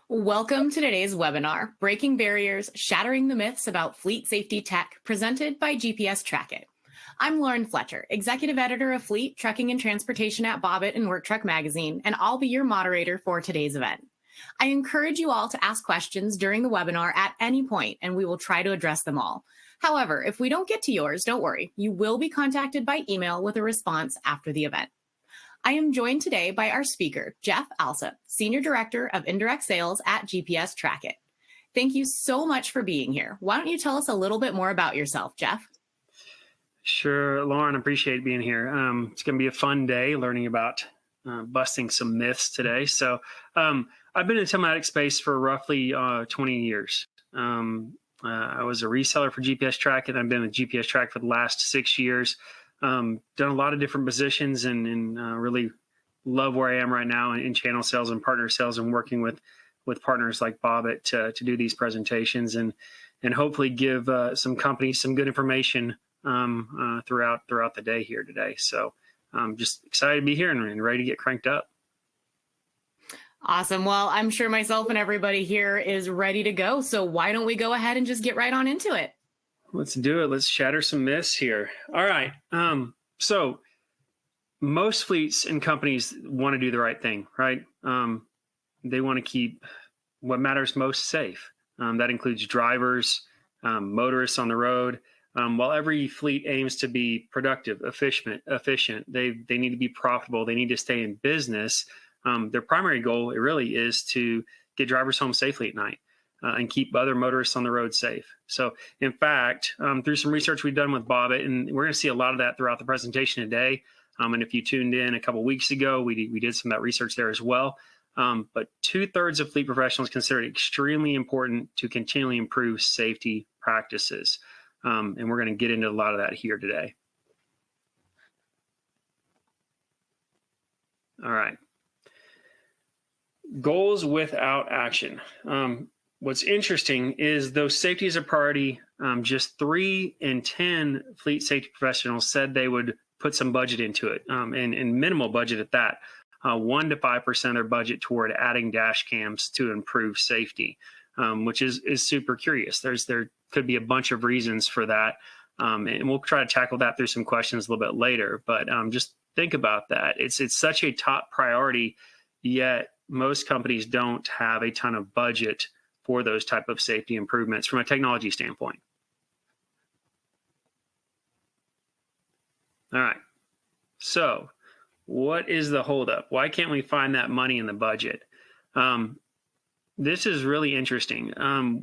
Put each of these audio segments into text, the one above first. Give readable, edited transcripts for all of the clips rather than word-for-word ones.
Welcome to today's webinar, Breaking Barriers, Shattering the Myths About Fleet Safety Tech, presented by GPS Track It. I'm Lauren Fletcher, Executive Editor of Fleet, Trucking and Transportation at Bobbitt and Work Truck Magazine, and I'll be your moderator for today's event. I encourage you all to ask questions during the webinar at any point, and we will try to address them all. However, if we don't get to yours, don't worry. You will be contacted by email with a response after the event. I am joined today by our speaker, Jeff Alsop, Senior Director of Indirect Sales at GPS Track It. Thank you so much for being here. Why don't you tell us a little bit more about yourself, Jeff? Sure, Lauren, appreciate being here. It's going to be a fun day learning about busting some myths today. So I've been in the telematics space for roughly 20 years. I was a reseller for GPS Track It. I've been with GPS Track for the last 6 years. Done a lot of different positions and really love where I am right now in channel sales and partner sales and working with partners like Bobbitt to do these presentations and hopefully give some companies some good information throughout the day here today. So I'm just excited to be here and ready to get cranked up. Awesome. Well, I'm sure myself and everybody here is ready to go. So why don't we go ahead and just get right on into it? Let's do it. Let's shatter some myths here. All right. So most fleets and companies want to do the right thing, right? They want to keep what matters most safe. That includes drivers, motorists on the road. While every fleet aims to be productive, efficient, they need to be profitable. They need to stay in business. Their primary goal, it really is to get drivers home safely at night. And keep other motorists on the road safe. So in fact, through some research we've done with Bobbitt, and we're going to see a lot of that throughout the presentation today. And if you tuned in a couple of weeks ago, we did some of that research there as well. But 2/3 of fleet professionals consider it extremely important to continually improve safety practices. And we're going to get into a lot of that here today. All right. Goals without action. What's interesting is though safety is a priority, just 3 in 10 fleet safety professionals said they would put some budget into it, and minimal budget at that, 1 to 5% of their budget toward adding dash cams to improve safety, which is super curious. There could be a bunch of reasons for that, and we'll try to tackle that through some questions a little bit later. But just think about that. It's such a top priority, yet most companies don't have a ton of budget for those type of safety improvements from a technology standpoint. All right. So what is the holdup? Why can't we find that money in the budget? This is really interesting.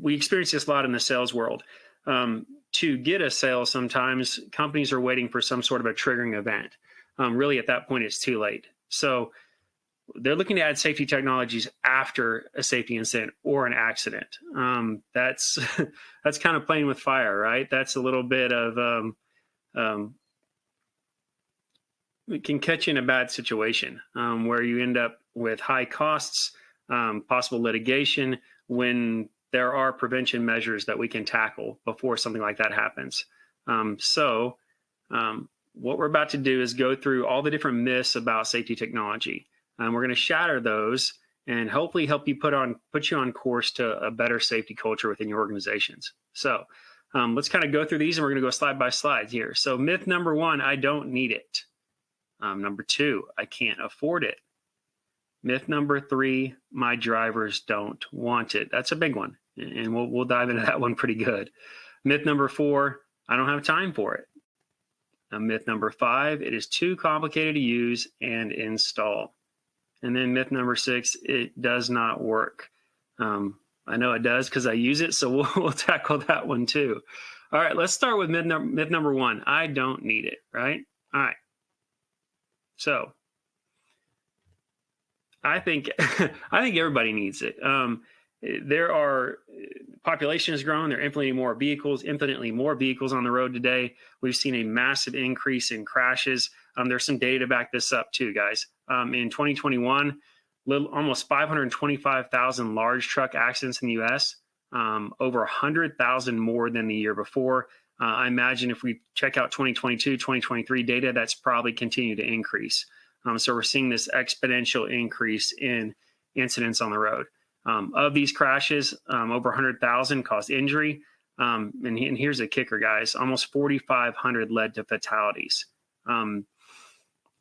We experience this a lot in the sales world. To get a sale, sometimes companies are waiting for some sort of a triggering event. Really, at that point, it's too late. So they're looking to add safety technologies after a safety incident or an accident. That's kind of playing with fire, right? That's a little bit of it can catch you in a bad situation where you end up with high costs, possible litigation, when there are prevention measures that we can tackle before something like that happens. So what we're about to do is go through all the different myths about safety technology. We're going to shatter those and hopefully help you put you on course to a better safety culture within your organizations. So let's kind of go through these, and we're going to go slide by slide here. So myth number 1, I don't need it. Number 2, I can't afford it. Myth number 3, my drivers don't want it. That's a big one, and we'll dive into that one pretty good. Myth number 4, I don't have time for it. Myth number 5, it is too complicated to use and install. And then myth number 6, it does not work. I know it does because I use it, so we'll tackle that one too. All right, let's start with myth number 1. I don't need it, right? All right. So I think everybody needs it. Population has grown. There are infinitely more vehicles on the road today. We've seen a massive increase in crashes. There's some data to back this up too, guys. In 2021, almost 525,000 large truck accidents in the U.S., over 100,000 more than the year before. I imagine if we check out 2022, 2023 data, that's probably continued to increase. So we're seeing this exponential increase in incidents on the road. Of these crashes, over 100,000 caused injury. And here's a kicker, guys. Almost 4,500 led to fatalities.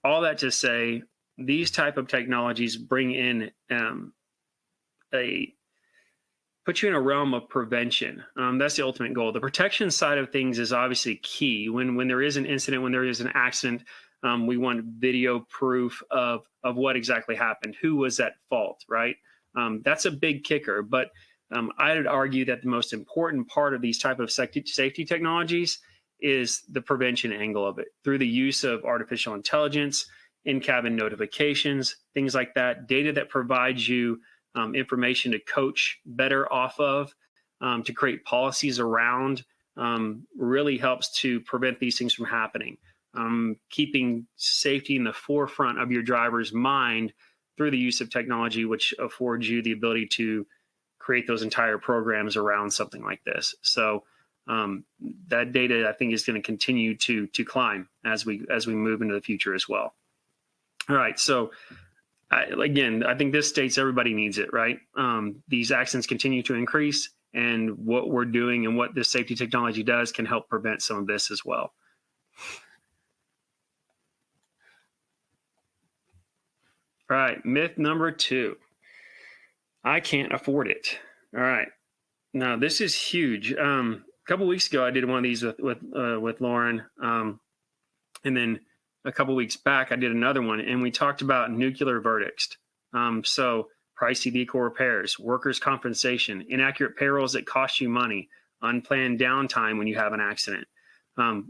All that to say, these type of technologies bring in put you in a realm of prevention. That's the ultimate goal. The protection side of things is obviously key. When there is an incident, when there is an accident, we want video proof of what exactly happened. Who was at fault, right? That's a big kicker. But I'd argue that the most important part of these type of safety technologies is the prevention angle of it through the use of artificial intelligence, in-cabin notifications, things like that, data that provides you information to coach better off of, to create policies around, really helps to prevent these things from happening. Keeping safety in the forefront of your driver's mind through the use of technology, which affords you the ability to create those entire programs around something like this. So that data, I think, is going to continue to climb as we move into the future as well. All right, so again, I think this states everybody needs it, right? These accidents continue to increase, and what we're doing and what this safety technology does can help prevent some of this as well. All right, myth number 2. I can't afford it. All right, now this is huge. A couple weeks ago, I did one of these with Lauren, and then a couple weeks back, I did another one, and we talked about nuclear verdicts. So pricey vehicle repairs, workers' compensation, inaccurate payrolls that cost you money, unplanned downtime when you have an accident.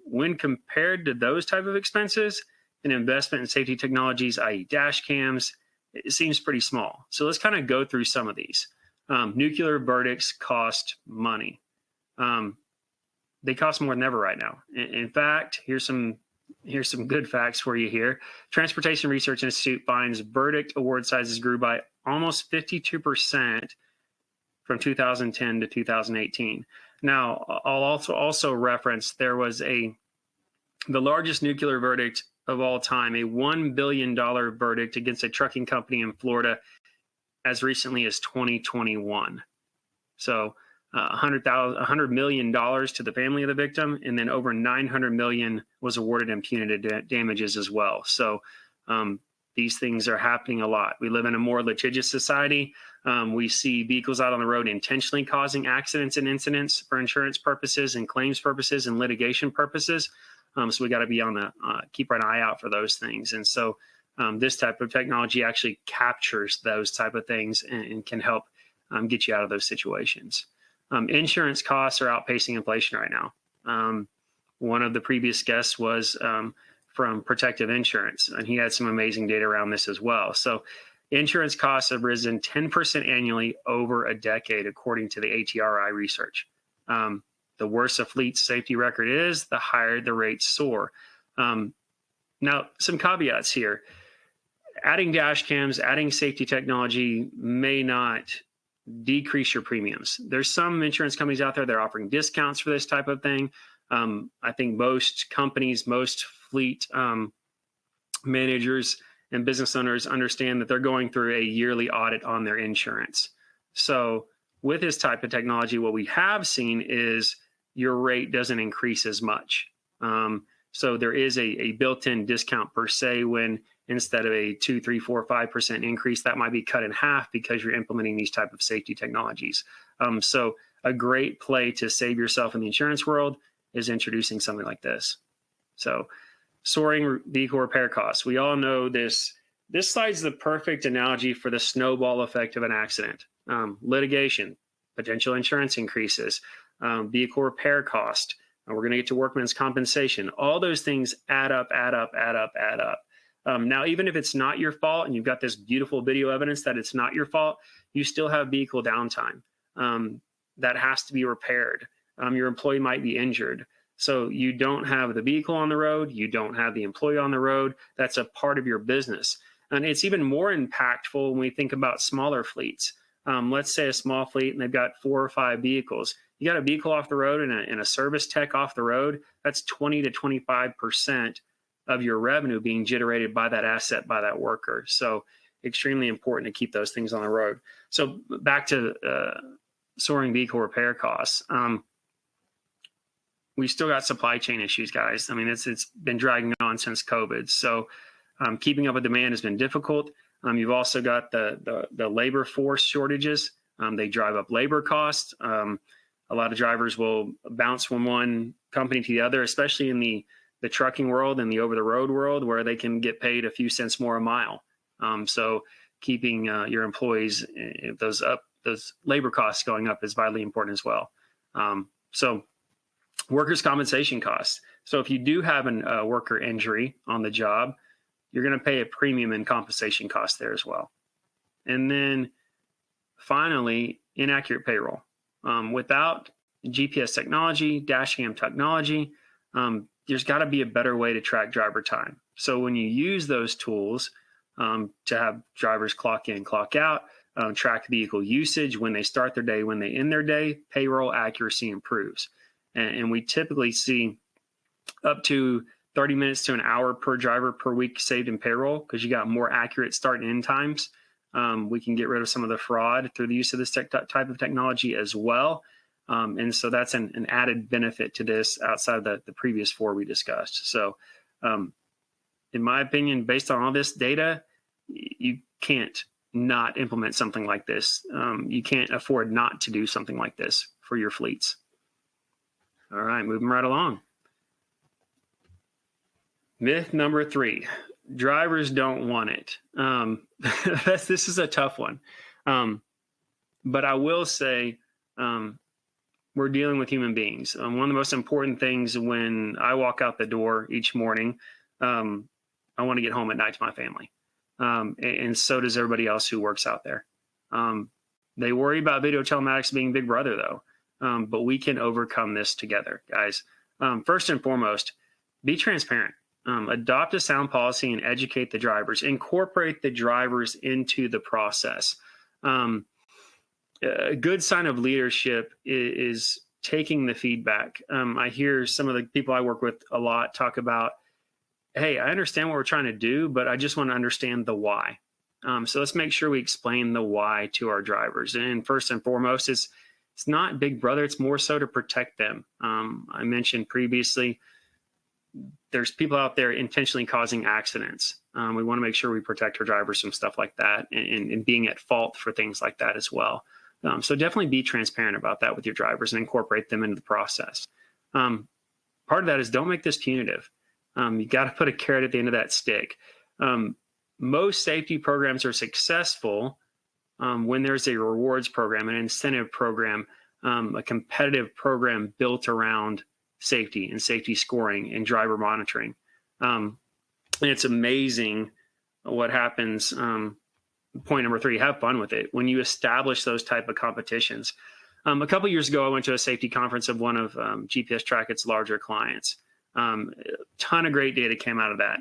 When compared to those type of expenses, an investment in safety technologies, i.e. dash cams, it seems pretty small. So let's kind of go through some of these. Nuclear verdicts cost money. They cost more than ever right now. In fact, here's some good facts for you here. Transportation Research Institute finds verdict award sizes grew by almost 52% from 2010 to 2018. Now, I'll also reference there was the largest nuclear verdict of all time, a $1 billion verdict against a trucking company in Florida as recently as 2021. So $100 million to the family of the victim, and then over $900 million was awarded in punitive damages as well. So these things are happening a lot. We live in a more litigious society. We see vehicles out on the road intentionally causing accidents and incidents for insurance purposes and claims purposes and litigation purposes. So we got to be on the keep an eye out for those things. And so this type of technology actually captures those type of things and can help get you out of those situations. Insurance costs are outpacing inflation right now. One of the previous guests was from Protective Insurance, and he had some amazing data around this as well. So insurance costs have risen 10% annually over a decade, according to the ATRI research. The worse a fleet's safety record is, the higher the rates soar. Now, some caveats here. Adding dash cams, adding safety technology may not decrease your premiums. There's some insurance companies out there that are offering discounts for this type of thing. I think most companies, most fleet managers and business owners understand that they're going through a yearly audit on their insurance. So with this type of technology, what we have seen is your rate doesn't increase as much. So there is a built-in discount per se, when instead of a 2, 3, 4, 5% increase, that might be cut in half because you're implementing these type of safety technologies. So a great play to save yourself in the insurance world is introducing something like this. So soaring vehicle repair costs. We all know this. This slide's the perfect analogy for the snowball effect of an accident. Litigation, potential insurance increases, vehicle repair cost. We're going to get to workman's compensation. All those things add up. Now, even if it's not your fault and you've got this beautiful video evidence that it's not your fault, you still have vehicle downtime that has to be repaired. Your employee might be injured. So you don't have the vehicle on the road. You don't have the employee on the road. That's a part of your business. And it's even more impactful when we think about smaller fleets. Let's say a small fleet and they've got 4 or 5 vehicles. You got a vehicle off the road and a service tech off the road. That's 20 to 25% of your revenue being generated by that asset, by that worker. So extremely important to keep those things on the road. So back to soaring vehicle repair costs. We still got supply chain issues, guys. I mean, it's been dragging on since COVID. So keeping up with demand has been difficult. You've also got the labor force shortages. They drive up labor costs. A lot of drivers will bounce from one company to the other, especially in the trucking world and the over-the-road world, where they can get paid a few cents more a mile. So keeping your employees, those labor costs going up is vitally important as well. So workers' compensation costs. So if you do have a worker injury on the job, you're going to pay a premium in compensation costs there as well. And then finally, inaccurate payroll. Without GPS technology, dashcam technology, there's got to be a better way to track driver time. So when you use those tools to have drivers clock in, clock out, track vehicle usage, when they start their day, when they end their day, payroll accuracy improves. And we typically see up to 30 minutes to an hour per driver per week saved in payroll, because you got more accurate start and end times. We can get rid of some of the fraud through the use of this type of technology as well. And so that's an added benefit to this outside of the previous four we discussed. So in my opinion, based on all this data, you can't not implement something like this. You can't afford not to do something like this for your fleets. All right, moving right along. Myth number 3, drivers don't want it. This is a tough one. But I will say we're dealing with human beings. One of the most important things when I walk out the door each morning, I want to get home at night to my family. And so does everybody else who works out there. They worry about video telematics being big brother, though. But we can overcome this together, guys. First and foremost, be transparent. Adopt a sound policy and educate the drivers. Incorporate the drivers into the process. A good sign of leadership is taking the feedback. I hear some of the people I work with a lot talk about, hey, I understand what we're trying to do, but I just want to understand the why. So let's make sure we explain the why to our drivers. And first and foremost, it's not big brother. It's more so to protect them. I mentioned previously, there's people out there intentionally causing accidents. We want to make sure we protect our drivers from stuff like that and being at fault for things like that as well. So definitely be transparent about that with your drivers and incorporate them into the process. Part of that is don't make this punitive. You got to put a carrot at the end of that stick. Most safety programs are successful when there's a rewards program, an incentive program, a competitive program built around safety and safety scoring and driver monitoring. And it's amazing what happens. Point number 3, have fun with it. When you establish those type of competitions. A couple of years ago, I went to a safety conference of one of GPS Trackit's larger clients. Ton of great data came out of that.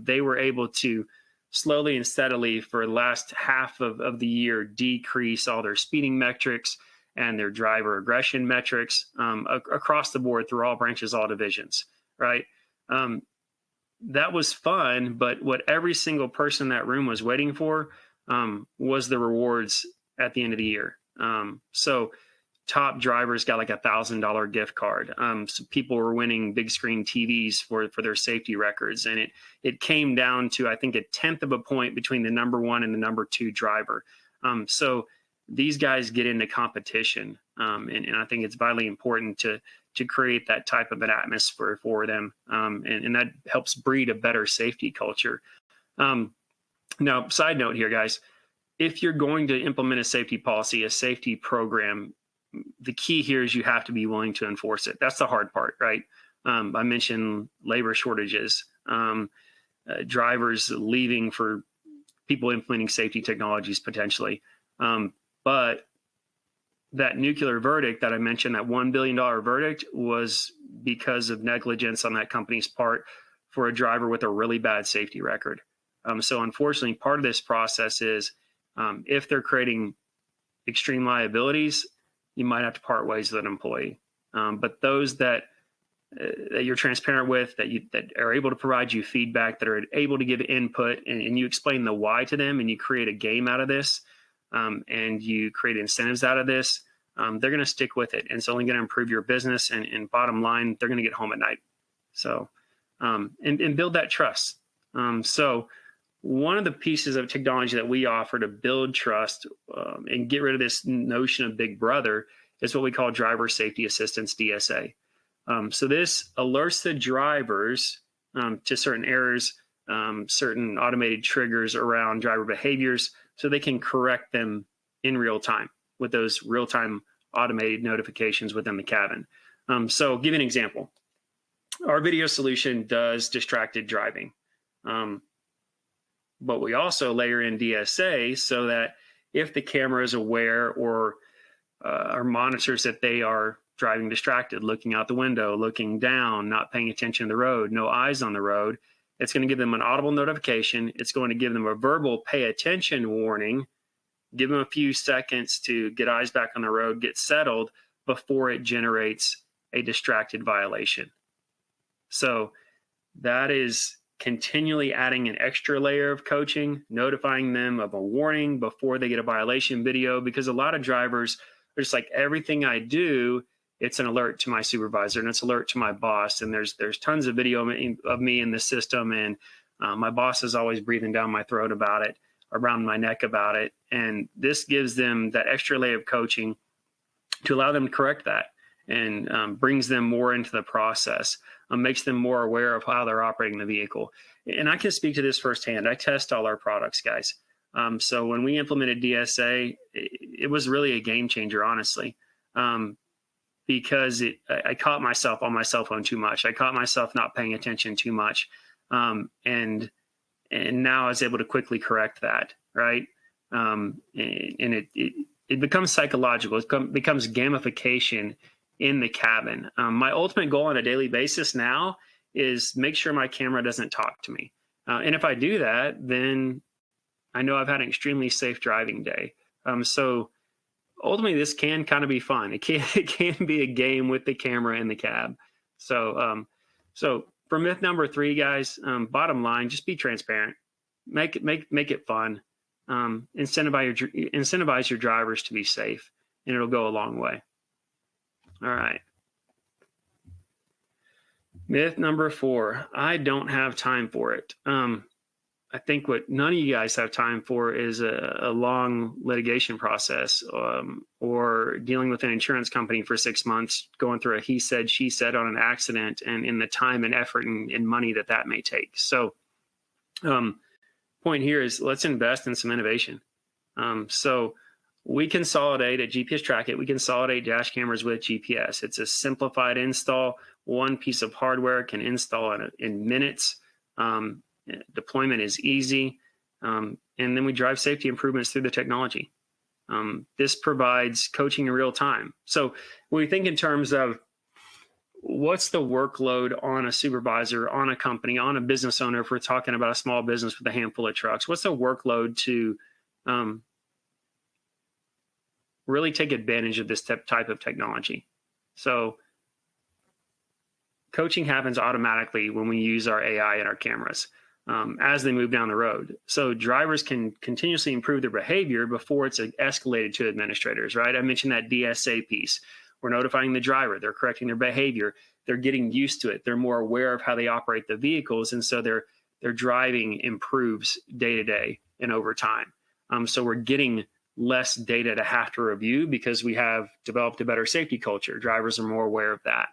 They were able to slowly and steadily for the last half of the year decrease all their speeding metrics and their driver aggression metrics across the board through all branches, all divisions, right? That was fun, but what every single person in that room was waiting for was the rewards at the end of the year. So top drivers got like $1,000 gift card. So people were winning big screen TVs for their safety records. And it came down to, I think, 1/10 of a point between the number 1 and the number 2 driver. So these guys get into competition. And I think it's vitally important to create that type of an atmosphere for them. And that helps breed a better safety culture. Now, side note here, guys, if you're going to implement a safety policy, a safety program, the key here is you have to be willing to enforce it. That's the hard part, right? I mentioned labor shortages, drivers leaving for people implementing safety technologies potentially. But that nuclear verdict that I mentioned, that $1 billion verdict, was because of negligence on that company's part for a driver with a really bad safety record. So unfortunately, part of this process is if they're creating extreme liabilities, you might have to part ways with an employee. But those that that you're transparent with, that are able to provide you feedback, that are able to give input, and you explain the why to them, and you create a game out of this, and you create incentives out of this, they're going to stick with it, and it's only going to improve your business. And bottom line, they're going to get home at night. So, and build that trust. So one of the pieces of technology that we offer to build trust and get rid of this notion of Big Brother is what we call driver safety assistance, DSA. So this alerts the drivers to certain errors, certain automated triggers around driver behaviors, so they can correct them in real time with those real-time automated notifications within the cabin. So I'll give you an example. Our video solution does distracted driving, but we also layer in DSA so that if the camera is aware or monitors that they are driving distracted, looking out the window, looking down, not paying attention to the road, no eyes on the road, it's going to give them an audible notification. It's going to give them a verbal pay attention warning, give them a few seconds to get eyes back on the road, get settled before it generates a distracted violation. So that is continually adding an extra layer of coaching, notifying them of a warning before they get a violation video, because a lot of drivers are just like, everything I do, it's an alert to my supervisor and it's an alert to my boss. And there's tons of video of me in the system. And my boss is always breathing down my throat about it, around my neck about it. And this gives them that extra layer of coaching to allow them to correct that, and brings them more into the process, makes them more aware of how they're operating the vehicle. And I can speak to this firsthand. I test all our products, guys. So when we implemented DSA, it was really a game changer, honestly, because I caught myself on my cell phone too much. I caught myself not paying attention too much. And now I was able to quickly correct that, right? And it becomes psychological. It becomes gamification in the cabin. My ultimate goal on a daily basis now is make sure my camera doesn't talk to me. And if I do that, then I know I've had an extremely safe driving day. So ultimately, this can kind of be fun. It can be a game with the camera in the cab. So for myth number 3, guys, bottom line, just be transparent. Make it fun. Incentivize your drivers to be safe, and it'll go a long way. All right. Myth number 4, I don't have time for it. I think what none of you guys have time for is a long litigation process, or dealing with an insurance company for 6 months, going through a he said, she said on an accident, and in the time and effort and money that may take. So point here is, let's invest in some innovation. So we consolidate at GPS Track It. We consolidate dash cameras with GPS. It's a simplified install. One piece of hardware can install in minutes. Deployment is easy. And then we drive safety improvements through the technology. This provides coaching in real time. So when we think in terms of what's the workload on a supervisor, on a company, on a business owner, if we're talking about a small business with a handful of trucks, what's the workload to really take advantage of this type of technology? So coaching happens automatically when we use our AI and our cameras as they move down the road. So drivers can continuously improve their behavior before it's escalated to administrators, right? I mentioned that DSA piece. We're notifying the driver. They're correcting their behavior. They're getting used to it. They're more aware of how they operate the vehicles. And so their driving improves day to day and over time. So we're getting less data to have to review because we have developed a better safety culture. Drivers are more aware of that.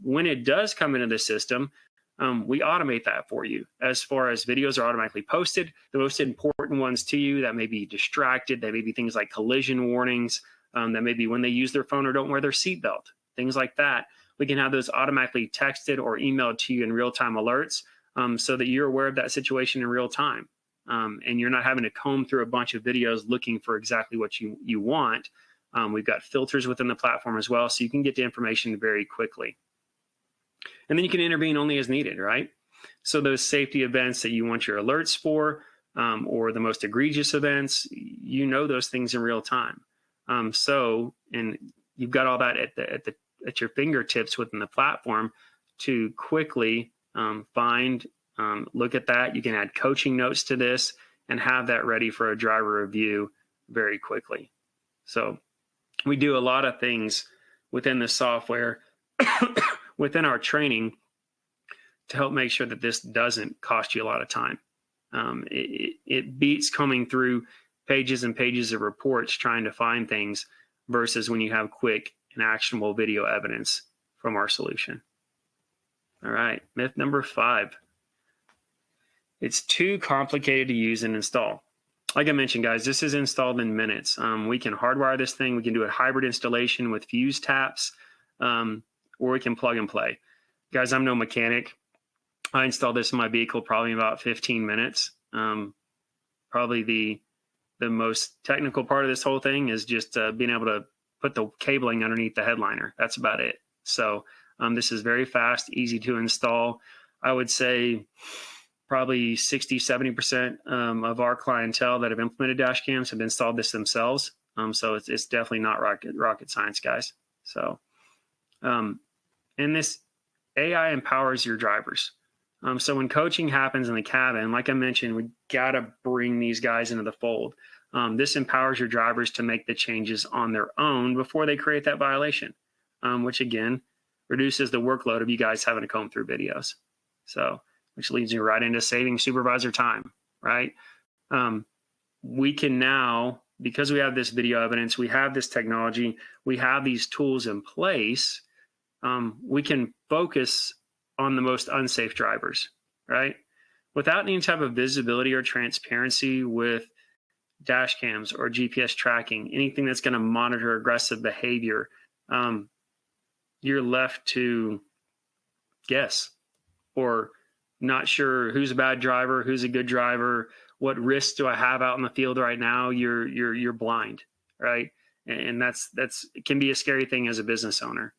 When it does come into the system, we automate that for you. As far as videos are automatically posted, the most important ones to you that may be distracted, that may be things like collision warnings, that may be when they use their phone or don't wear their seatbelt, things like that. We can have those automatically texted or emailed to you in real-time alerts, so that you're aware of that situation in real time. And you're not having to comb through a bunch of videos looking for exactly what you want. We've got filters within the platform as well, so you can get the information very quickly. And then you can intervene only as needed, right? So those safety events that you want your alerts for, or the most egregious events, you know those things in real time. And you've got all that at your fingertips within the platform to quickly find, look at that. You can add coaching notes to this and have that ready for a driver review very quickly. So we do a lot of things within the software, within our training, to help make sure that this doesn't cost you a lot of time. It beats coming through pages and pages of reports trying to find things versus when you have quick and actionable video evidence from our solution. All right, myth number 5. It's too complicated to use and install. Like I mentioned, guys, this is installed in minutes. We can hardwire this thing. We can do a hybrid installation with fuse taps, or we can plug and play. Guys, I'm no mechanic. I installed this in my vehicle probably in about 15 minutes. Probably the most technical part of this whole thing is just being able to put the cabling underneath the headliner. That's about it. So this is very fast, easy to install. I would say probably 60-70% of our clientele that have implemented dash cams have installed this themselves. So it's definitely not rocket science, guys. So, and this AI empowers your drivers. So when coaching happens in the cabin, like I mentioned, we got to bring these guys into the fold. This empowers your drivers to make the changes on their own before they create that violation, which again reduces the workload of you guys having to comb through videos. So, which leads you right into saving supervisor time, right? We can now, because we have this video evidence, we have this technology, we have these tools in place, we can focus on the most unsafe drivers, right? Without any type of visibility or transparency with dash cams or GPS tracking, anything that's going to monitor aggressive behavior, you're left to guess or not sure who's a bad driver, who's a good driver, what risks do I have out in the field right now? You're blind, right? And that's it can be a scary thing as a business owner,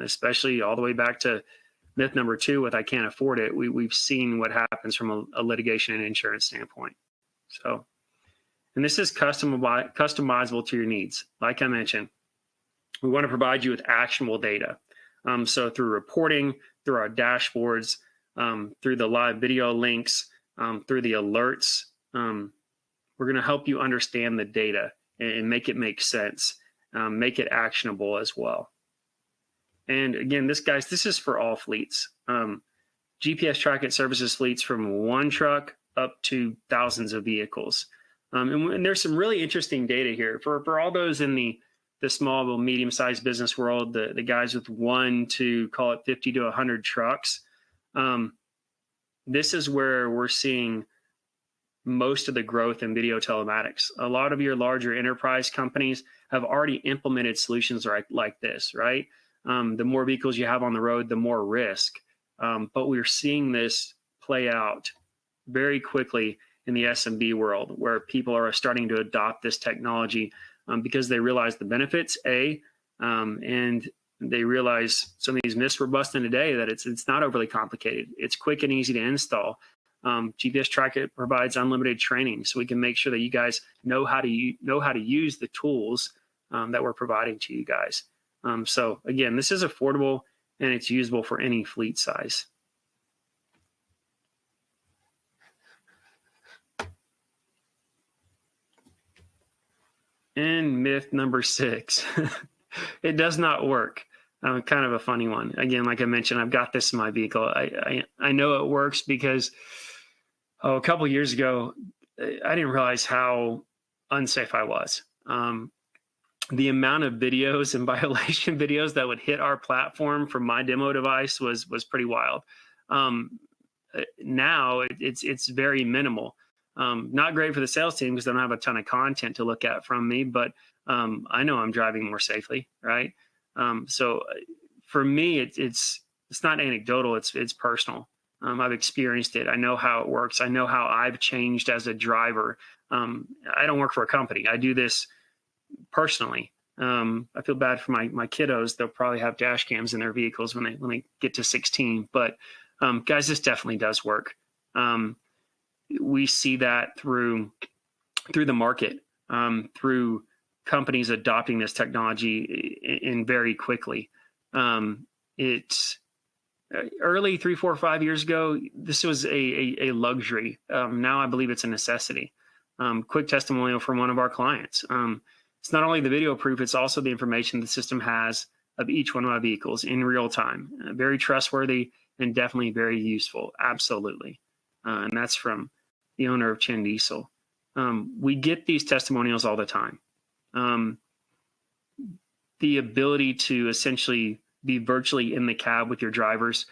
especially all the way back to myth number 2 with I can't afford it. We've seen what happens from a litigation and insurance standpoint. So, and this is customizable to your needs. Like I mentioned, we want to provide you with actionable data. So through reporting, through our dashboards, through the live video links, through the alerts, we're going to help you understand the data and make it make sense, make it actionable as well. And again, this is for all fleets. GPS Track It services fleets from one truck up to thousands of vehicles. And there's some really interesting data here for all those in the small, medium-sized business world, the guys with 1 to call it 50 to 100 trucks. This is where we're seeing most of the growth in video telematics. A lot of your larger enterprise companies have already implemented solutions like this, right? The more vehicles you have on the road, the more risk. But we're seeing this play out very quickly in the SMB world, where people are starting to adopt this technology because they realize the benefits, and they realize some of these myths we're busting today, that it's not overly complicated. It's quick and easy to install. GPS Track It provides unlimited training, so we can make sure that you guys know how to use the tools that we're providing to you guys. So again, this is affordable and it's usable for any fleet size. And myth number 6, it does not work. Kind of a funny one. Again, like I mentioned, I've got this in my vehicle. I know it works because a couple of years ago, I didn't realize how unsafe I was. The amount of videos and violation videos that would hit our platform from my demo device was pretty wild. Now it's very minimal. Not great for the sales team because they don't have a ton of content to look at from me, but I know I'm driving more safely, right? So for me, it's not anecdotal, it's personal. I've experienced it. I know how it works. I know how I've changed as a driver. I don't work for a company. I do this personally. I feel bad for my kiddos. They'll probably have dash cams in their vehicles when they get to 16. But guys, this definitely does work. We see that through the market, through companies adopting this technology in very quickly. It's early 3, 4, 5 years ago, this was a luxury. Now I believe it's a necessity. Quick testimonial from one of our clients. It's not only the video proof, it's also the information the system has of each one of my vehicles in real time. Very trustworthy and definitely very useful. Absolutely. And that's from the owner of Chin Diesel. We get these testimonials all the time. The ability to essentially be virtually in the cab with your drivers,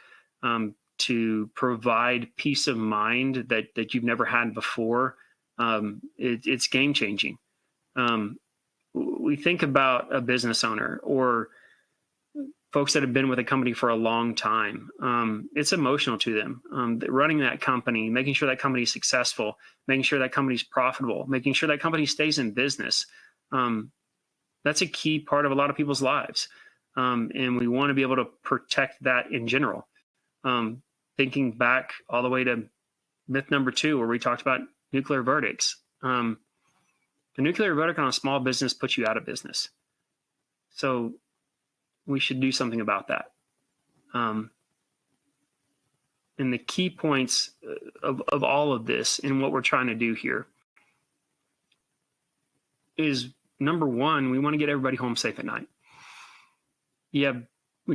to provide peace of mind that you've never had before. It's game changing. We think about a business owner or folks that have been with a company for a long time. It's emotional to them. Running that company, making sure that company is successful, making sure that company is profitable, making sure that company stays in business. That's a key part of a lot of people's lives. And we want to be able to protect that in general. Thinking back all the way to myth number 2, where we talked about nuclear verdicts. The nuclear verdict on a small business puts you out of business. So we should do something about that. And the key points of all of this and what we're trying to do here is, number 1, we want to get everybody home safe at night. We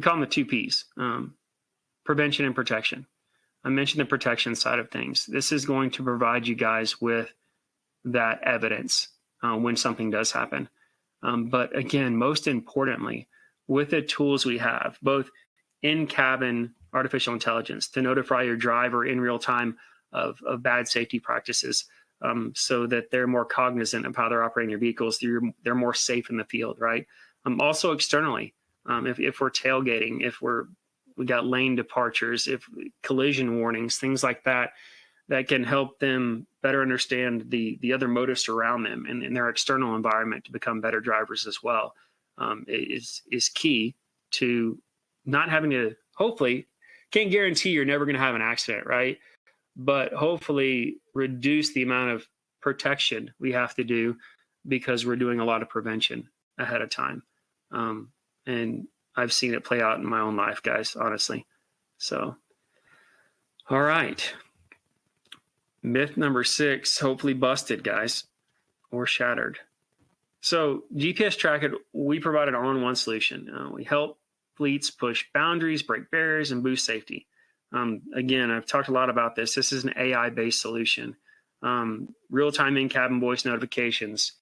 call them the 2 Ps, prevention and protection. I mentioned the protection side of things. This is going to provide you guys with that evidence when something does happen. But again, most importantly, with the tools we have, both in-cabin artificial intelligence to notify your driver in real time of bad safety practices, so that they're more cognizant of how they're operating their vehicles. They're more safe in the field, right? Also externally, if we're tailgating, if we got lane departures, if collision warnings, things like that, that can help them better understand the other motorists around them and in their external environment to become better drivers as well, is key to not having to, hopefully, can't guarantee you're never going to have an accident, right? But hopefully reduce the amount of protection we have to do because we're doing a lot of prevention ahead of time. And I've seen it play out in my own life, guys, honestly. So, all right. Myth number 6, hopefully busted, guys, or shattered. So GPS Track It, we provide an all-in-one solution. We help fleets push boundaries, break barriers, and boost safety. Again, I've talked a lot about this. This is an AI-based solution. Real-time in-cabin voice notifications.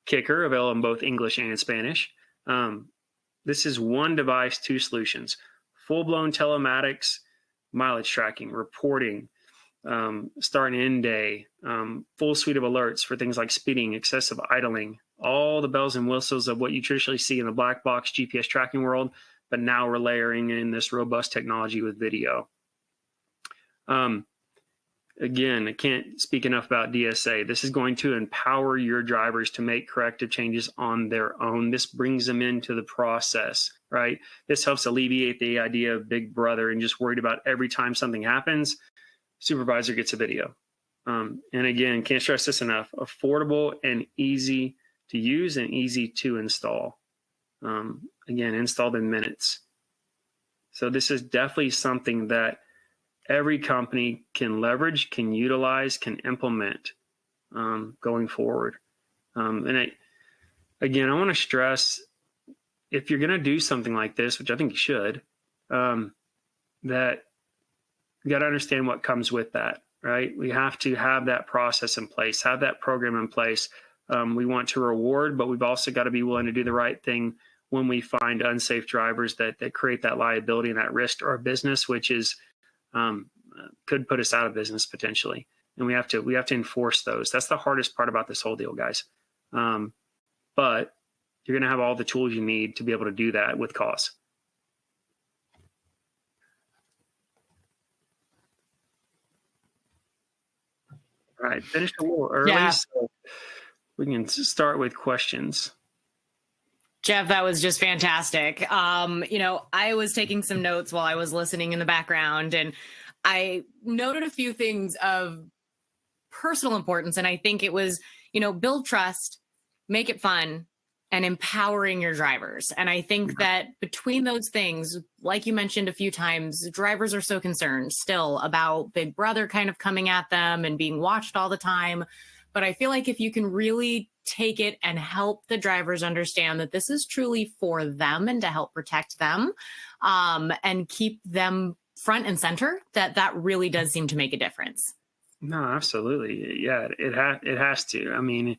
Kicker, available in both English and Spanish. This is one device, 2 solutions. Full-blown telematics, mileage tracking, reporting, start and end day, full suite of alerts for things like speeding, excessive idling, all the bells and whistles of what you traditionally see in the black box GPS tracking world, but now we're layering in this robust technology with video. Again, I can't speak enough about DSA. This is going to empower your drivers to make corrective changes on their own. This brings them into the process, right? This helps alleviate the idea of Big Brother and just worried about every time something happens, supervisor gets a video. And again, can't stress this enough, affordable and easy to use and easy to install. Again, installed in minutes. So this is definitely something that every company can leverage, can utilize, can implement going forward. And I want to stress, if you're going to do something like this, which I think you should, that you got to understand what comes with that, right? We have to have that process in place, have that program in place. We want to reward, but we've also got to be willing to do the right thing when we find unsafe drivers that create that liability and that risk to our business, which is could put us out of business potentially. And we have to enforce those. That's the hardest part about this whole deal, guys. But you're going to have all the tools you need to be able to do that with cause. All right, finished a little early, so we can start with questions. Jeff, that was just fantastic. I was taking some notes while I was listening in the background, and I noted a few things of personal importance. And I think it was, build trust, make it fun, and empowering your drivers. And I think that between those things, like you mentioned a few times, drivers are so concerned still about Big Brother kind of coming at them and being watched all the time. But I feel like if you can really take it and help the drivers understand that this is truly for them and to help protect them, and keep them front and center, that really does seem to make a difference. No, absolutely. Yeah, it has to. I mean,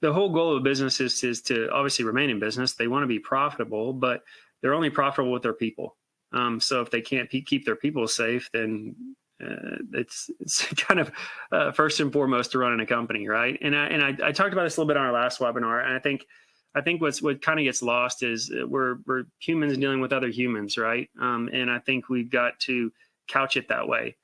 the whole goal of a business is to obviously remain in business. They want to be profitable, but they're only profitable with their people. So if they can't keep their people safe, then it's kind of first and foremost to running a company, right? And I talked about this a little bit on our last webinar, and I think what kind of gets lost is we're humans dealing with other humans, right? And I think we've got to couch it that way.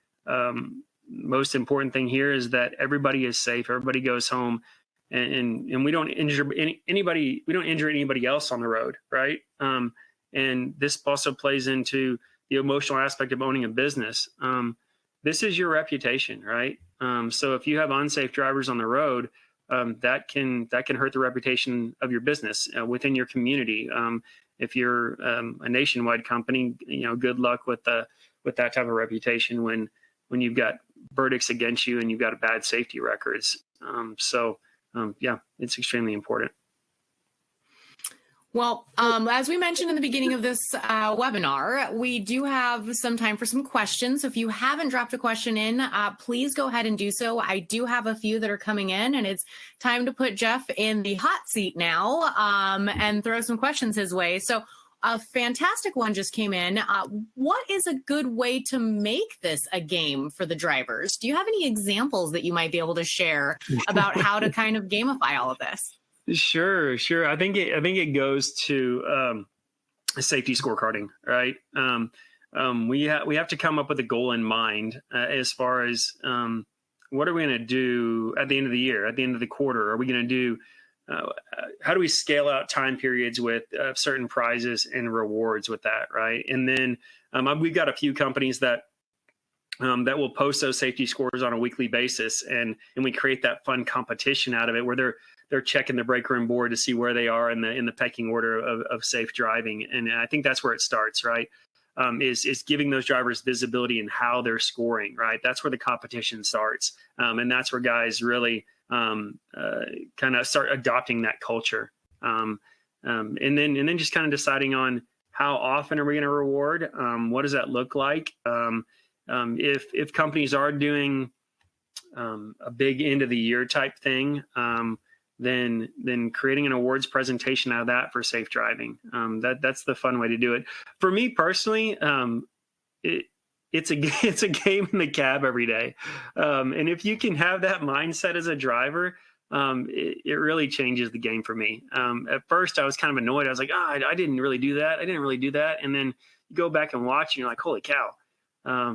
Most important thing here is that everybody is safe. Everybody goes home. And we don't injure anybody. We don't injure anybody else on the road, right? And this also plays into the emotional aspect of owning a business. This is your reputation, right? So if you have unsafe drivers on the road, that can hurt the reputation of your business within your community. If you're a nationwide company, good luck with that type of reputation when you've got verdicts against you and you've got bad safety records. Yeah, it's extremely important. Well, as we mentioned in the beginning of this webinar, we do have some time for some questions. So if you haven't dropped a question in, please go ahead and do so. I do have a few that are coming in, and it's time to put Jeff in the hot seat now and throw some questions his way. So a fantastic one just came in. What is a good way to make this a game for the drivers? Do you have any examples that you might be able to share about how to kind of gamify all of this? Sure. I think it goes to safety scorecarding, right? We have to come up with a goal in mind as far as what are we going to do at the end of the year, at the end of the quarter? Are we going to do how do we scale out time periods with certain prizes and rewards with that, right? And then we've got a few companies that will post those safety scores on a weekly basis, and we create that fun competition out of it where they're checking the break room board to see where they are in the pecking order of safe driving. And I think that's where it starts, right? Is giving those drivers visibility in how they're scoring, right? That's where the competition starts, and that's where guys really kind of start adopting that culture, and then just kind of deciding on how often are we going to reward, what does that look like, if companies are doing a big end of the year type thing, then creating an awards presentation out of that for safe driving. That's the fun way to do it. For me personally, it's a game in the cab every day. And if you can have that mindset as a driver, it really changes the game for me. At first I was kind of annoyed. I was like, I didn't really do that. And then you go back and watch and you're like, holy cow. I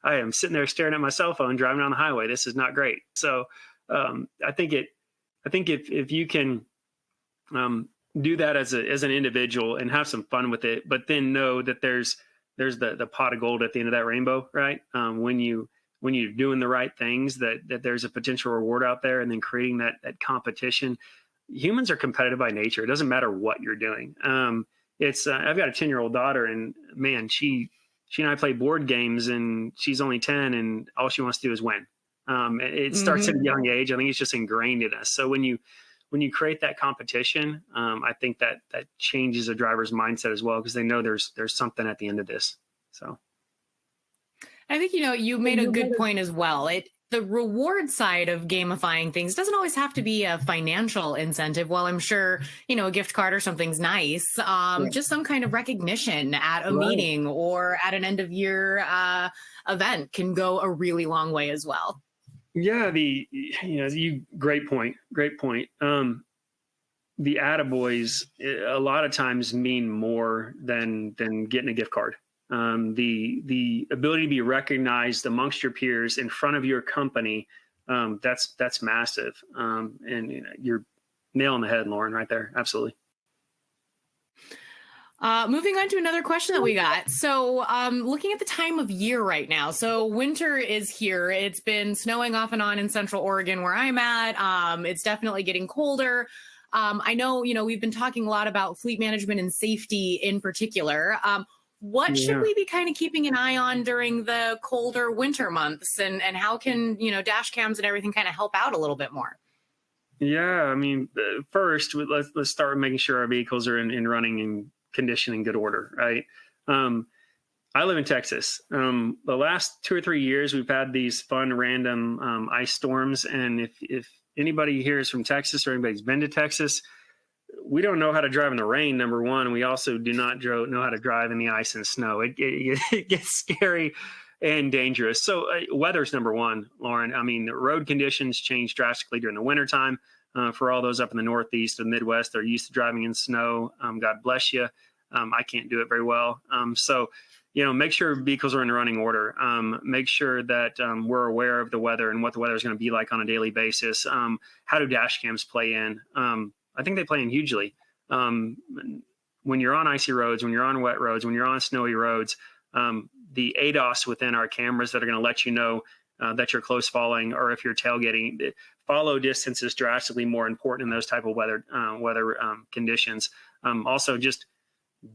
am sitting there staring at my cell phone driving on the highway. This is not great. So I think if you can do that as an individual and have some fun with it, but then know that there's the pot of gold at the end of that rainbow, right? When you're doing the right things, that there's a potential reward out there, and then creating that competition. Humans are competitive by nature. It doesn't matter what you're doing. I've got a 10-year-old daughter, and man, she and I play board games, and she's only 10, and all she wants to do is win. It starts at a young age. I think it's just ingrained in us. So when you create that competition, I think that changes a driver's mindset as well, because they know there's something at the end of this. So I think, you made a good point as well. The reward side of gamifying things doesn't always have to be a financial incentive. While I'm sure, a gift card or something's nice, just some kind of recognition at a meeting or at an end of year event can go a really long way as well. Yeah, great point. The attaboys a lot of times mean more than getting a gift card. The ability to be recognized amongst your peers in front of your company, that's massive. And you're nailing the head, Lauren, right there. Absolutely. Moving on to another question that we got. So looking at the time of year right now, so winter is here. It's been snowing off and on in Central Oregon where I'm at. It's definitely getting colder. I know, we've been talking a lot about fleet management and safety in particular. What should Yeah. we be kind of keeping an eye on during the colder winter months, and how can, dash cams and everything kind of help out a little bit more? Yeah, I mean, first let's start with making sure our vehicles are in running and condition in good order, right? Um, I live in Texas. The last 2 or 3 years, we've had these fun random ice storms, and if anybody here is from Texas or anybody's been to Texas, we don't know how to drive in the rain. Number one, we also do not know how to drive in the ice and snow. It gets scary and dangerous. So weather's number one, Lauren. I mean, the road conditions change drastically during the wintertime. For all those up in the Northeast and Midwest, they're used to driving in snow. God bless you. I can't do it very well. So, make sure vehicles are in running order. Make sure that we're aware of the weather and what the weather is going to be like on a daily basis. How do dash cams play in? I think they play in hugely. When you're on icy roads, when you're on wet roads, when you're on snowy roads, the ADAS within our cameras that are going to let you know that you're close following, or if you're tailgating, follow distance is drastically more important in those type of weather conditions. Also, just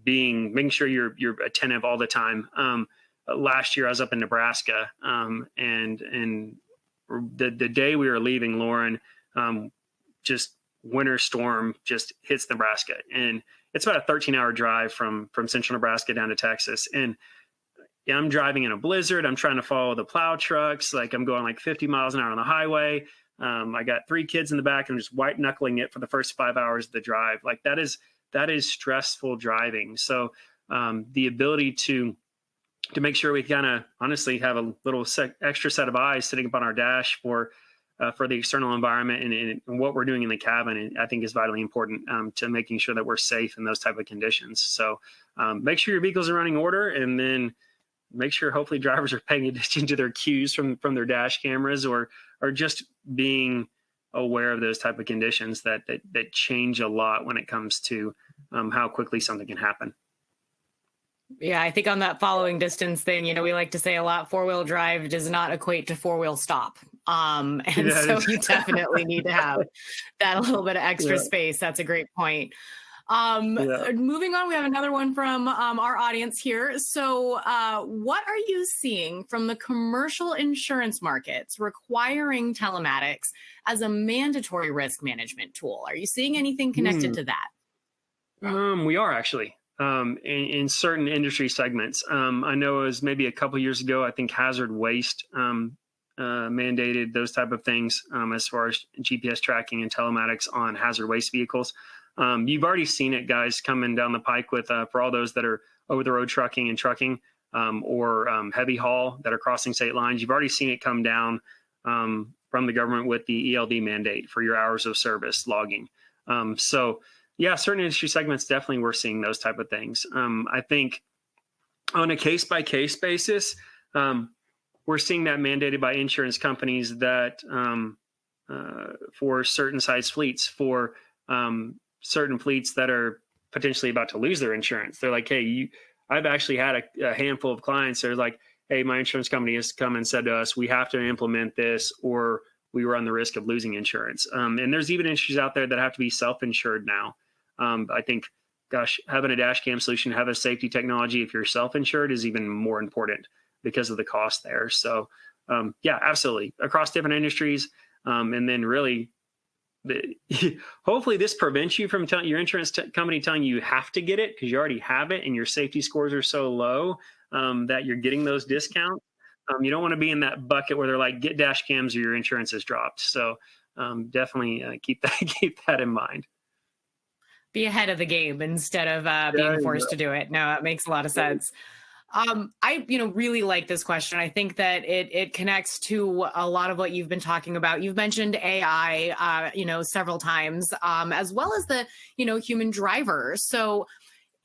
making sure you're attentive all the time. Last year, I was up in Nebraska, and the day we were leaving, Lauren, just winter storm just hits Nebraska, and it's about a 13-hour drive from central Nebraska down to Texas. And I'm driving in a blizzard. I'm trying to follow the plow trucks. Like, I'm going like 50 miles an hour on the highway. I got 3 kids in the back. And I'm just white knuckling it for the first 5 hours of the drive. Like, that is stressful driving. So the ability to make sure we kind of honestly have a little extra set of eyes sitting up on our dash for the external environment and what we're doing in the cabin, I think is vitally important to making sure that we're safe in those type of conditions. So make sure your vehicles are running order, and then make sure hopefully drivers are paying attention to their cues from their dash cameras, or just being aware of those type of conditions that change a lot when it comes to how quickly something can happen. Yeah, I think on that following distance thing, we like to say a lot, 4-wheel drive does not equate to 4-wheel stop. And Yeah, so you definitely need to have that little bit of extra yeah, space. That's a great point. yeah. Moving on, we have another one from our audience here. So what are you seeing from the commercial insurance markets requiring telematics as a mandatory risk management tool? Are you seeing anything connected to that? We are actually in certain industry segments. I know it was maybe a couple years ago, I think hazard waste mandated those type of things as far as GPS tracking and telematics on hazard waste vehicles. You've already seen it, guys, coming down the pike with for all those that are over the road trucking or heavy haul that are crossing state lines. You've already seen it come down from the government with the ELD mandate for your hours of service logging. So yeah, certain industry segments, definitely we're seeing those type of things. I think on a case-by-case basis, we're seeing that mandated by insurance companies that for certain size fleets, for certain fleets that are potentially about to lose their insurance. They're like, hey, I've actually had a handful of clients that are like, hey, my insurance company has come and said to us, we have to implement this or we run the risk of losing insurance. And there's even industries out there that have to be self-insured now. I think, gosh, having a dash cam solution, have a safety technology, if you're self-insured, is even more important because of the cost there. So yeah, absolutely. Across different industries. And then really, hopefully this prevents you from your insurance company telling you have to get it because you already have it and your safety scores are so low that you're getting those discounts. You don't want to be in that bucket where they're like, get dash cams or your insurance is dropped. So definitely keep that in mind. Be ahead of the game instead of being forced to do it. No, it makes a lot of sense. I really like this question. I think that it connects to a lot of what you've been talking about. You've mentioned AI, several times, as well as the, human driver. So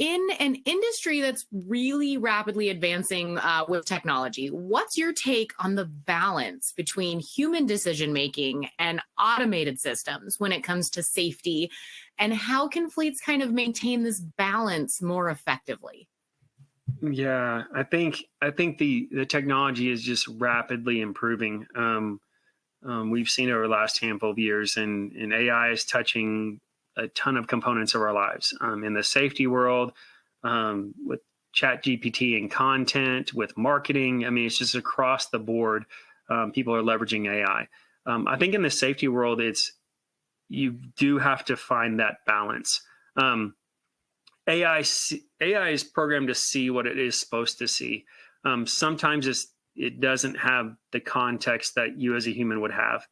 in an industry that's really rapidly advancing with technology, what's your take on the balance between human decision-making and automated systems when it comes to safety? And how can fleets kind of maintain this balance more effectively? Yeah, I think the technology is just rapidly improving. We've seen over the last handful of years, and AI is touching a ton of components of our lives. In the safety world, with Chat GPT and content, with marketing, I mean, it's just across the board. People are leveraging AI. I think in the safety world, you do have to find that balance. AI is programmed to see what it is supposed to see. Sometimes it doesn't have the context that you as a human would have.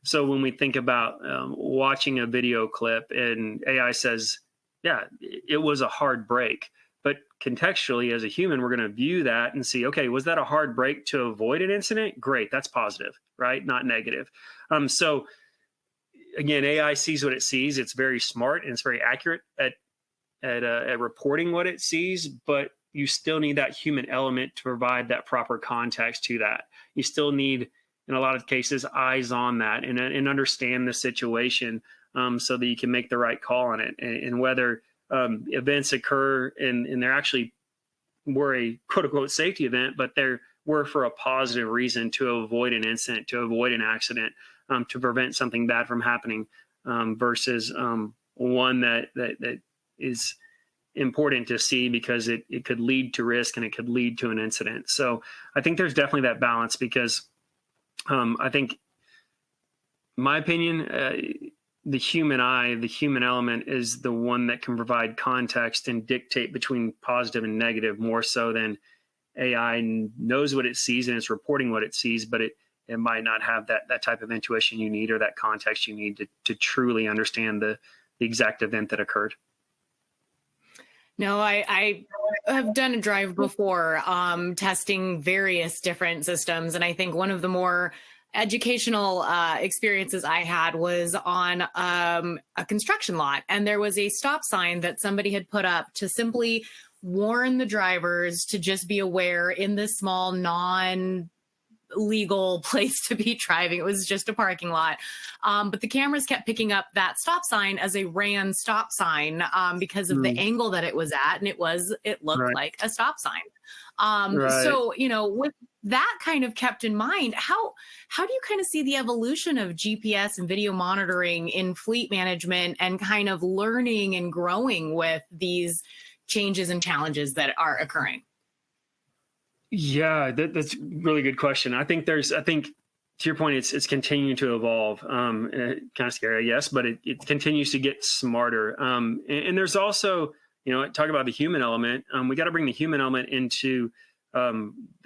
So when we think about watching a video clip and AI says, yeah, it was a hard break, but contextually as a human, we're going to view that and see, okay, was that a hard break to avoid an incident? Great, that's positive, right? Not negative. So again, AI sees what it sees. It's very smart and it's very accurate at reporting what it sees, but you still need that human element to provide that proper context to that. You still need, in a lot of cases, eyes on that and understand the situation so that you can make the right call on it. And whether events occur and they're actually were a quote unquote safety event, but they were for a positive reason to avoid an incident, to avoid an accident, to prevent something bad from happening, versus one that is important to see because it could lead to risk and it could lead to an incident. So I think there's definitely that balance because I think, in my opinion, the human eye, the human element is the one that can provide context and dictate between positive and negative more so than AI knows what it sees and it's reporting what it sees, but it might not have that type of intuition you need or that context you need to truly understand the exact event that occurred. No, I have done a drive before testing various different systems. And I think one of the more educational experiences I had was on a construction lot. And there was a stop sign that somebody had put up to simply warn the drivers to just be aware in this small non-legal place to be driving. It was just a parking lot. But the cameras kept picking up that stop sign as a ran stop sign because of the angle that it was at. And it looked like a stop sign. So, with that kind of kept in mind, how do you kind of see the evolution of GPS and video monitoring in fleet management and kind of learning and growing with these changes and challenges that are occurring? Yeah, that's a really good question. I think to your point, it's continuing to evolve. Kind of scary, I guess, but it continues to get smarter. And there's also, talk about the human element. We got to bring the human element into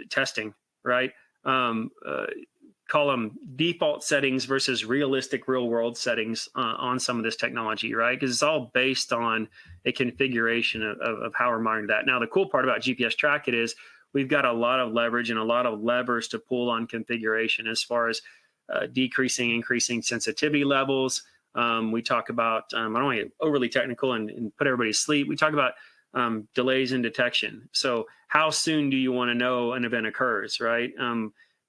testing, right? Call them default settings versus realistic real world settings on some of this technology, right? Because it's all based on a configuration of how we're monitoring that. Now, the cool part about GPS Track It is we've got a lot of leverage and a lot of levers to pull on configuration as far as increasing sensitivity levels. We talk about, I don't want to get overly technical and put everybody to sleep. We talk about delays in detection. So how soon do you want to know an event occurs, right?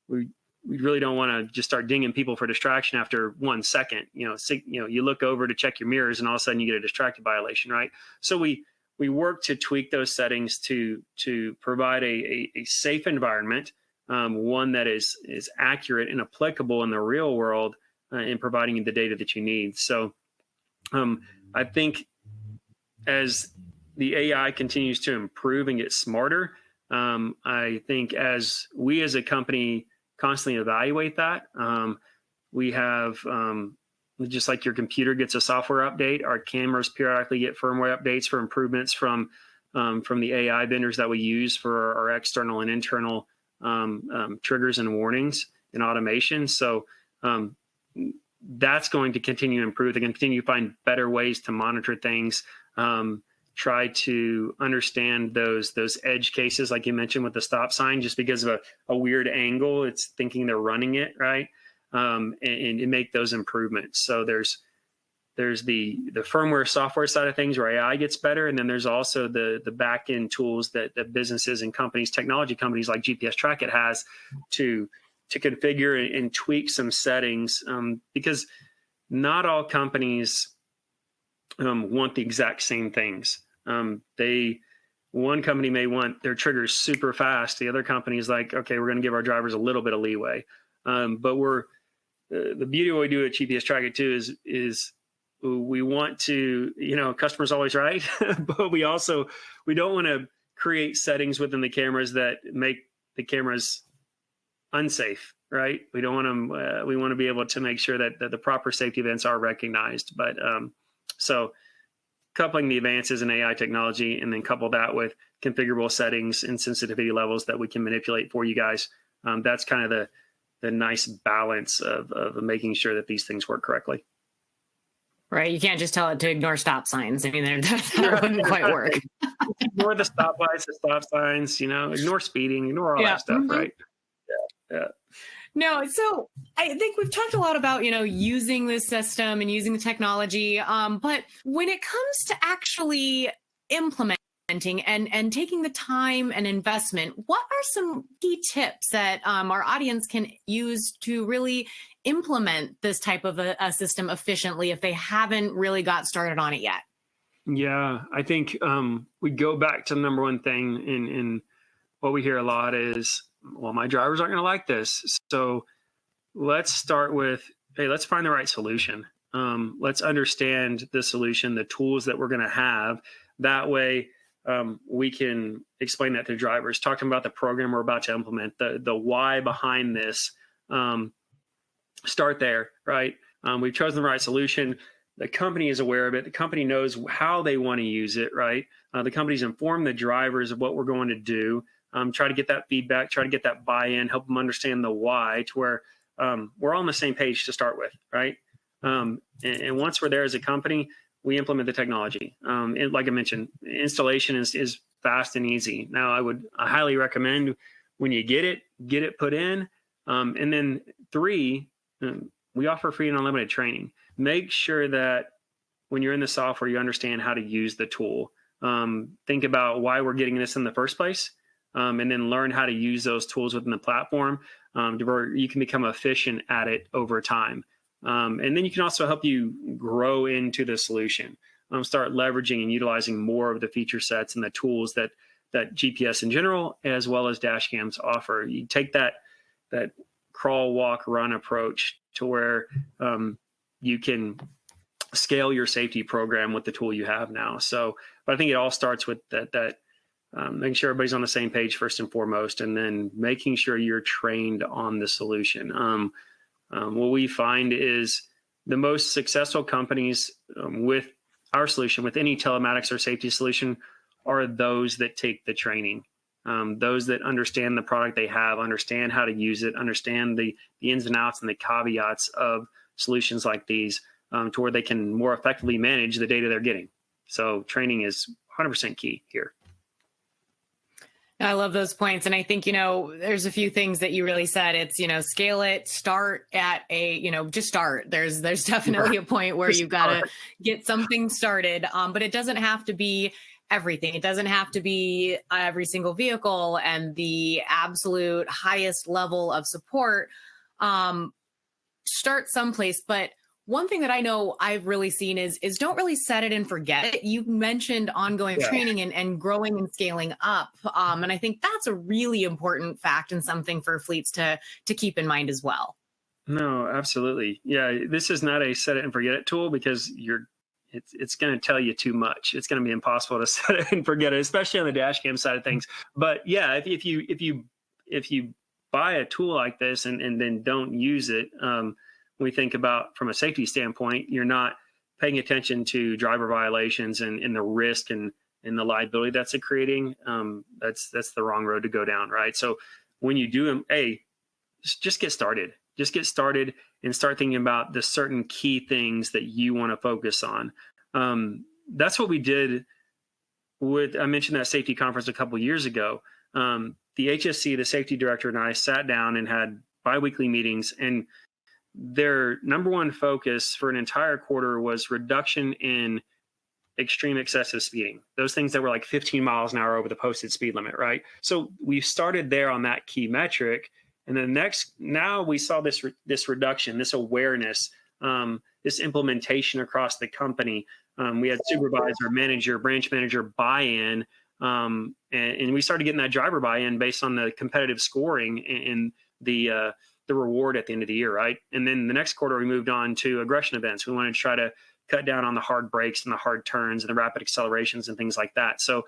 We really don't want to just start dinging people for distraction after 1 second. You look over to check your mirrors and all of a sudden you get a distracted violation, right? So we work to tweak those settings to provide a safe environment, one that is accurate and applicable in the real world in providing you the data that you need. So I think as the AI continues to improve and get smarter, I think as we as a company constantly evaluate that, we have just like your computer gets a software update, our cameras periodically get firmware updates for improvements from the AI vendors that we use for our external and internal triggers and warnings and automation. So that's going to continue to improve. They're going to continue to find better ways to monitor things, try to understand those edge cases, like you mentioned with the stop sign, just because of a weird angle, it's thinking they're running it, right? And make those improvements. So there's the firmware software side of things where AI gets better. And then there's also the back end tools that businesses and companies, technology companies like GPS Track It has to configure and tweak some settings, because not all companies want the exact same things. One company may want their triggers super fast. The other company is like, okay, we're going to give our drivers a little bit of leeway. But the beauty of what we do at GPS Track It too is we want to, customer's always right, but we don't want to create settings within the cameras that make the cameras unsafe, right? We don't want them, we want to be able to make sure that the proper safety events are recognized. But so coupling the advances in AI technology and then couple that with configurable settings and sensitivity levels that we can manipulate for you guys. That's kind of the nice balance of making sure that these things work correctly. Right. You can't just tell it to ignore stop signs. I mean, that wouldn't quite work. Ignore the stoplights, the stop signs, ignore speeding, ignore all that stuff, right? Yeah. No, so I think we've talked a lot about, using this system and using the technology. But when it comes to actually implementing and taking the time and investment, what are some key tips that our audience can use to really implement this type of a system efficiently if they haven't really got started on it yet? Yeah, I think we go back to the number one thing in what we hear a lot is, well, my drivers aren't going to like this. So let's start with, hey, let's find the right solution. Let's understand the solution, the tools that we're going to have. That way we can explain that to drivers, talking about the program we're about to implement, the why behind this. Start there, right? We've chosen the right solution. The company is aware of it. The company knows how they want to use it, right? The company's informed the drivers of what we're going to do. Try to get that feedback, try to get that buy-in, help them understand the why to where we're all on the same page to start with, right? And once we're there as a company, we implement the technology. And like I mentioned, installation is fast and easy. Now, I highly recommend when you get it put in. And then 3, we offer free and unlimited training. Make sure that when you're in the software, you understand how to use the tool. Think about why we're getting this in the first place, and then learn how to use those tools within the platform to where you can become efficient at it over time. And then you can also help you grow into the solution. Start leveraging and utilizing more of the feature sets and the tools that GPS in general, as well as dashcams offer. You take that crawl, walk, run approach to where you can scale your safety program with the tool you have now. So, but I think it all starts with that making sure everybody's on the same page first and foremost, and then making sure you're trained on the solution. What we find is the most successful companies with our solution, with any telematics or safety solution, are those that take the training. Those that understand the product they have, understand how to use it, understand the ins and outs and the caveats of solutions like these, to where they can more effectively manage the data they're getting. So training is 100% key here. I love those points. And I think, there's a few things that you really said. It's, scale it, start at just start. There's definitely a point where you've got to get something started. But it doesn't have to be everything. It doesn't have to be every single vehicle and the absolute highest level of support. Start someplace. But one thing that I know I've really seen is don't really set it and forget it. You mentioned ongoing training and growing and scaling up. And I think that's a really important fact and something for fleets to keep in mind as well. No, absolutely. Yeah, this is not a set it and forget it tool, because it's going to tell you too much. It's going to be impossible to set it and forget it, especially on the dash cam side of things. But yeah, if you buy a tool like this and then don't use it, we think about from a safety standpoint, you're not paying attention to driver violations and the risk and the liability that's creating. That's the wrong road to go down, right? So when you do them, just get started. Just get started and start thinking about the certain key things that you want to focus on. That's what we did I mentioned that safety conference a couple of years ago. The HSC, the safety director, and I sat down and had biweekly meetings, and their number one focus for an entire quarter was reduction in extreme excessive speeding. Those things that were like 15 miles an hour over the posted speed limit, right? So we started there on that key metric. And then now we saw this reduction, this awareness, this implementation across the company. We had supervisor, manager, branch manager buy-in, and we started getting that driver buy-in based on the competitive scoring and the reward at the end of the year, right? And then the next quarter, we moved on to aggression events. We wanted to try to cut down on the hard brakes and the hard turns and the rapid accelerations and things like that. So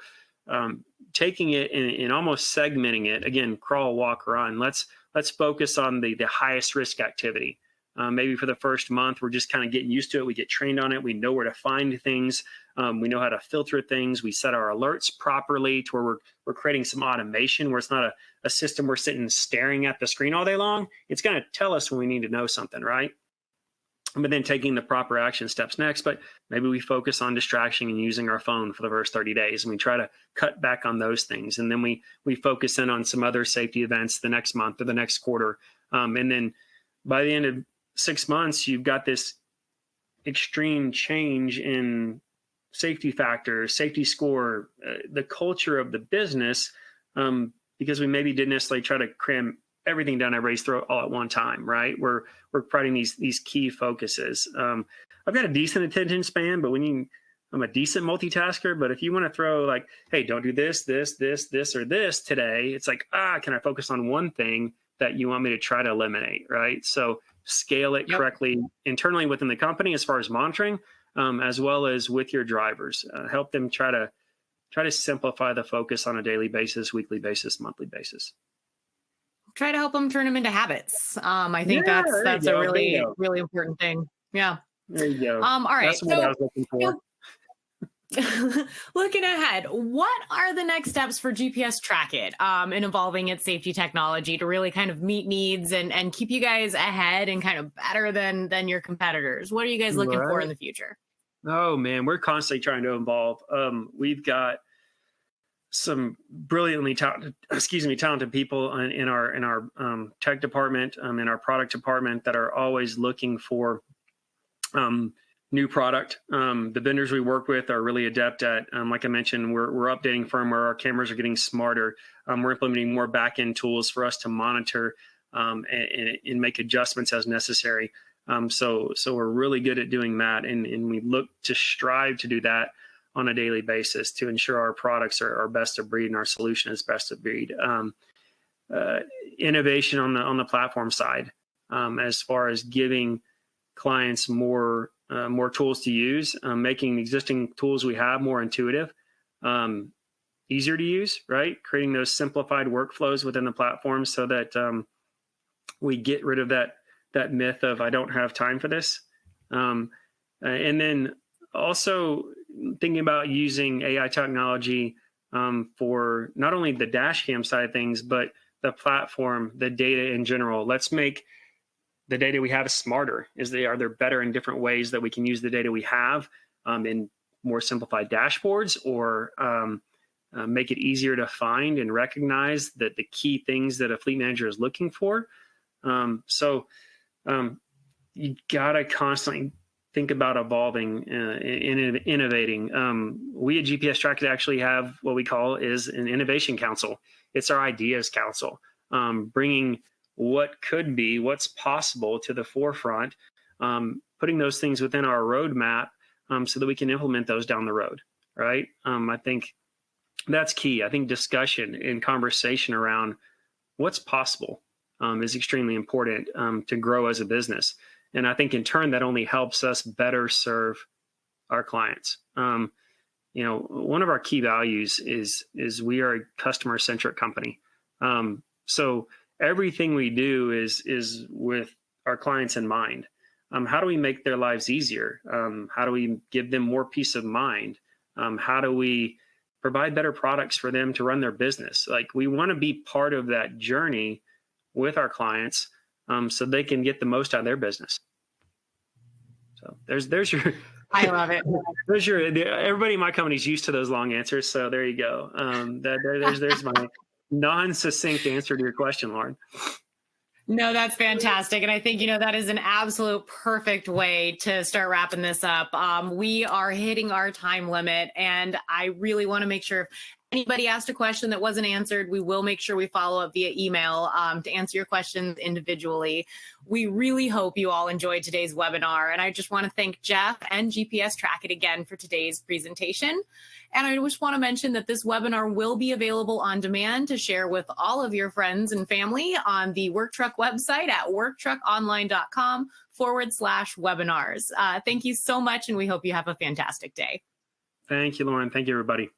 taking it and almost segmenting it, again, crawl, walk, run. Let's focus on the highest risk activity. Maybe for the first month, we're just kind of getting used to it. We get trained on it. We know where to find things. We know how to filter things. We set our alerts properly to where we're creating some automation where it's not a system we're sitting staring at the screen all day long. It's going to tell us when we need to know something, right? But then taking the proper action steps next. But maybe we focus on distraction and using our phone for the first 30 days. And we try to cut back on those things. And then we focus in on some other safety events the next month or the next quarter. And then by the end of 6 months, you've got this extreme change in safety factors, safety score, the culture of the business, because we maybe didn't necessarily try to cram everything down everybody's throat all at one time, right? We're providing these key focuses. I've got a decent attention span, but I'm a decent multitasker. But if you want to throw like, hey, don't do this, or this today, it's like, can I focus on one thing that you want me to try to eliminate, right? So scale it correctly internally within the company as far as monitoring, as well as with your drivers. Help them try to simplify the focus on a daily basis, weekly basis, monthly basis. Try to help them turn them into habits. I think that's a really, really important thing. Yeah. There you go. All right. That's what I was looking for. Looking ahead, what are the next steps for GPS Track It in evolving its safety technology to really kind of meet needs and keep you guys ahead and kind of better than your competitors? What are you guys looking for in the future? Oh man, we're constantly trying to evolve. We've got some brilliantly talented people in our tech department, in our product department that are always looking for new product. The vendors we work with are really adept at, like I mentioned, we're updating firmware. Our cameras are getting smarter. We're implementing more back-end tools for us to monitor and make adjustments as necessary. So we're really good at doing that, and we look to strive to do that on a daily basis to ensure our products are best of breed and our solution is best of breed. Innovation on the platform side, as far as giving clients more tools to use, making the existing tools we have more intuitive, easier to use, right? Creating those simplified workflows within the platform so that we get rid of that myth of I don't have time for this. And then also thinking about using AI technology for not only the dashcam side of things, but the platform, the data in general. Let's make the data we have smarter. Are there better and different ways that we can use the data we have in more simplified dashboards, or make it easier to find and recognize the key things that a fleet manager is looking for? So you gotta constantly think about evolving and innovating. We at GPS Track It actually have what we call is an innovation council. It's our ideas council, bringing what could be, what's possible to the forefront, putting those things within our roadmap so that we can implement those down the road, right? I think that's key. I think discussion and conversation around what's possible is extremely important to grow as a business. And I think in turn, that only helps us better serve our clients. One of our key values is we are a customer-centric company. So everything we do is with our clients in mind. How do we make their lives easier? How do we give them more peace of mind? How do we provide better products for them to run their business? Like, we want to be part of that journey with our clients so they can get the most out of their business. So there's your. I love it. Everybody in my company is used to those long answers, so there you go. There's my non-succinct answer to your question, Lauren. No, that's fantastic. And I think, that is an absolute perfect way to start wrapping this up. We are hitting our time limit, and I really want to make sure if anybody asked a question that wasn't answered, we will make sure we follow up via email to answer your questions individually. We really hope you all enjoyed today's webinar. And I just want to thank Jeff and GPS Track It again for today's presentation. And I just want to mention that this webinar will be available on demand to share with all of your friends and family on the Work Truck website at worktruckonline.com/webinars. Thank you so much, and we hope you have a fantastic day. Thank you, Lauren. Thank you, everybody.